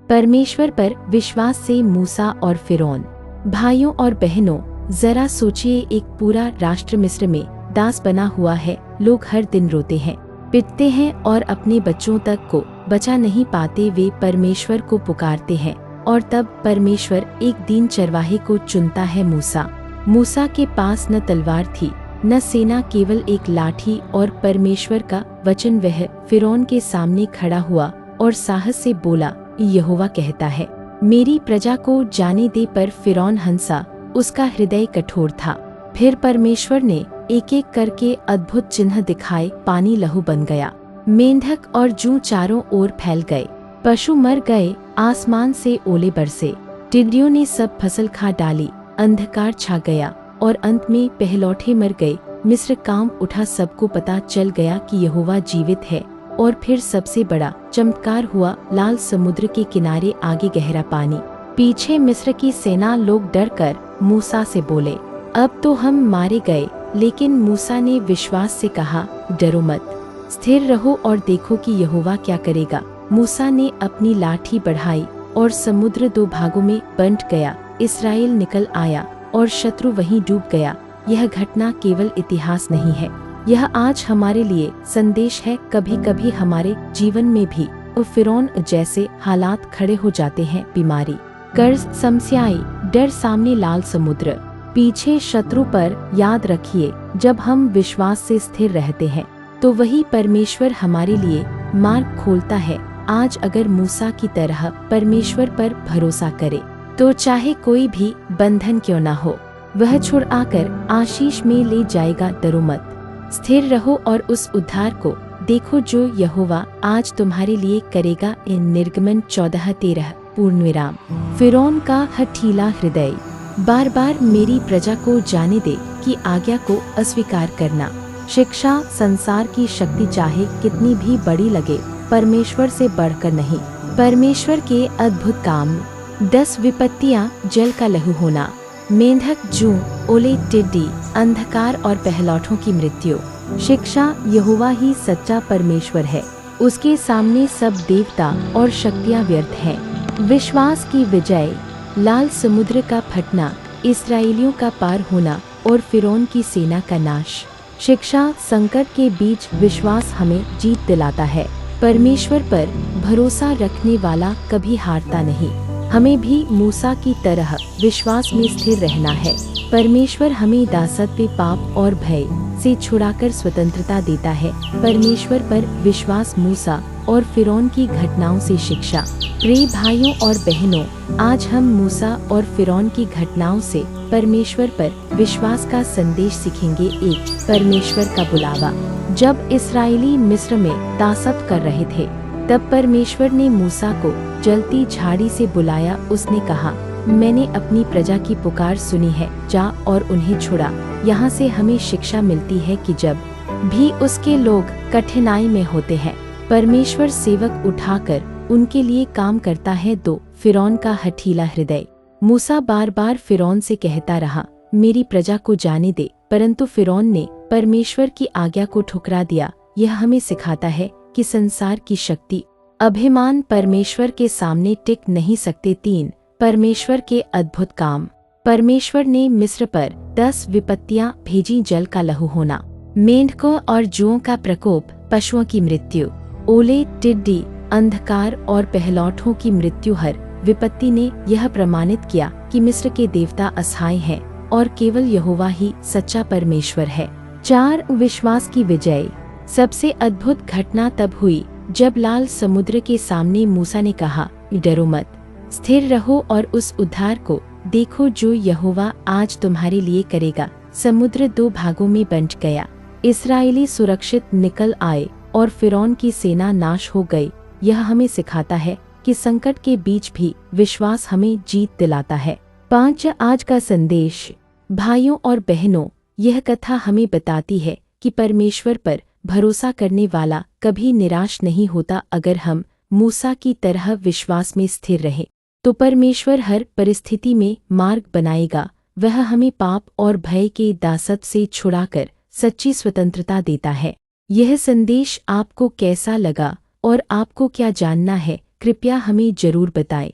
परमेश्वर पर विश्वास से मूसा और फिरौन। भाइयों और बहनों, जरा सोचिए, एक पूरा राष्ट्र मिस्र में दास बना हुआ है। लोग हर दिन रोते हैं, पिटते हैं और अपने बच्चों तक को बचा नहीं पाते। वे परमेश्वर को पुकारते हैं और तब परमेश्वर एक दीन चरवाहे को चुनता है, मूसा। मूसा के पास न तलवार थी न सेना, केवल एक लाठी और परमेश्वर का वचन। वह फिरौन के सामने खड़ा हुआ और साहस से बोला, यहोवा कहता है, मेरी प्रजा को जाने दे। पर फिरौन हंसा, उसका हृदय कठोर था। फिर परमेश्वर ने एक एक करके अद्भुत चिन्ह दिखाए। पानी लहू बन गया, मेंढक और जूं चारों ओर फैल गए, पशु मर गए, आसमान से ओले बरसे, टिड्डियों ने सब फसल खा डाली, अंधकार छा गया और अंत में पहलौठे मर गए। मिस्र कांप उठा, सबको पता चल गया कि यहोवा जीवित है। और फिर सबसे बड़ा चमत्कार हुआ, लाल समुद्र के किनारे आगे गहरा पानी, पीछे मिस्र की सेना। लोग डर कर मूसा से बोले, अब तो हम मारे गए। लेकिन मूसा ने विश्वास से कहा, डरो मत, स्थिर रहो और देखो कि यहोवा क्या करेगा। मूसा ने अपनी लाठी बढ़ाई और समुद्र दो भागों में बंट गया। इस्राएल निकल आया और शत्रु वहीं डूब गया। यह घटना केवल इतिहास नहीं है, यह आज हमारे लिए संदेश है। कभी कभी हमारे जीवन में भी फिरौन जैसे हालात खड़े हो जाते हैं। बीमारी, कर्ज, समस्याएं, डर, सामने लाल समुद्र, पीछे शत्रु। पर याद रखिए, जब हम विश्वास से स्थिर रहते हैं तो वही परमेश्वर हमारे लिए मार्ग खोलता है। आज अगर मूसा की तरह परमेश्वर पर भरोसा करे तो चाहे कोई भी बंधन क्यों ना हो, वह छुड़ाकर आशीष में ले जाएगा। डरो मत, स्थिर रहो और उस उद्धार को देखो जो यहोवा आज तुम्हारे लिए करेगा। निर्गमन 14:13 पूर्णविराम। फिरौन का हठीला हृदय। बार बार मेरी प्रजा को जाने दे कि आज्ञा को अस्वीकार करना। शिक्षा, संसार की शक्ति चाहे कितनी भी बड़ी लगे, परमेश्वर से बढ़कर नहीं। परमेश्वर के अद्भुत काम। 10 विपत्तियां, जल का लहू होना, मेंढक, जूं, ओले, टिड्डी, अंधकार और पहलौठों की मृत्यु। शिक्षा, यहोवा ही सच्चा परमेश्वर है, उसके सामने सब देवता और शक्तियां व्यर्थ हैं। विश्वास की विजय। लाल समुद्र का फटना, इस्राएलियों का पार होना और फिरौन की सेना का नाश। शिक्षा, संकट के बीच विश्वास हमें जीत दिलाता है। परमेश्वर पर भरोसा रखने वाला कभी हारता नहीं। हमें भी मूसा की तरह विश्वास में स्थिर रहना है। परमेश्वर हमें दासत्व, पाप और भय से छुड़ाकर स्वतंत्रता देता है। परमेश्वर पर विश्वास, मूसा और फिरौन की घटनाओं से शिक्षा। प्रिय भाइयों और बहनों, आज हम मूसा और फिरौन की घटनाओं से परमेश्वर पर विश्वास का संदेश सीखेंगे। एक, परमेश्वर का बुलावा। जब इस्राएली मिस्र में दासत्व कर रहे थे, तब परमेश्वर ने मूसा को जलती झाड़ी से बुलाया। उसने कहा, मैंने अपनी प्रजा की पुकार सुनी है, जा और उन्हें छुड़ा। यहाँ से हमें शिक्षा मिलती है कि जब भी उसके लोग कठिनाई में होते हैं, परमेश्वर सेवक उठाकर उनके लिए काम करता है। 2, फिरौन का हठीला हृदय। मूसा बार बार फिरौन से कहता रहा, मेरी प्रजा को जाने दे, परंतु फिरौन ने परमेश्वर की आज्ञा को ठुकरा दिया। यह हमें सिखाता है कि संसार की शक्ति, अभिमान परमेश्वर के सामने टिक नहीं सकते। 3, परमेश्वर के अद्भुत काम। परमेश्वर ने मिस्र पर 10 विपत्तियां भेजी, जल का लहू होना, मेंढकों और जुओं का प्रकोप, पशुओं की मृत्यु, ओले, टिड्डी, अंधकार और पहलौठों की मृत्यु। हर विपत्ति ने यह प्रमाणित किया कि मिस्र के देवता असहाय हैं और केवल यहोवा ही सच्चा परमेश्वर है। 4, विश्वास की विजय। सबसे अद्भुत घटना तब हुई जब लाल समुद्र के सामने मूसा ने कहा, डरो मत, स्थिर रहो और उस उद्धार को देखो जो यहोवा आज तुम्हारे लिए करेगा। समुद्र 2 भागों में बंट गया, इस्राएली सुरक्षित निकल आए और फिरौन की सेना नाश हो गई। यह हमें सिखाता है कि संकट के बीच भी विश्वास हमें जीत दिलाता है। 5, आज का संदेश। भाइयों और बहनों, यह कथा हमें बताती है कि परमेश्वर पर भरोसा करने वाला कभी निराश नहीं होता। अगर हम मूसा की तरह विश्वास में स्थिर रहे तो परमेश्वर हर परिस्थिति में मार्ग बनाएगा। वह हमें पाप और भय के दासत्व से छुड़ाकर सच्ची स्वतंत्रता देता है। यह संदेश आपको कैसा लगा और आपको क्या जानना है, कृपया हमें जरूर बताएं।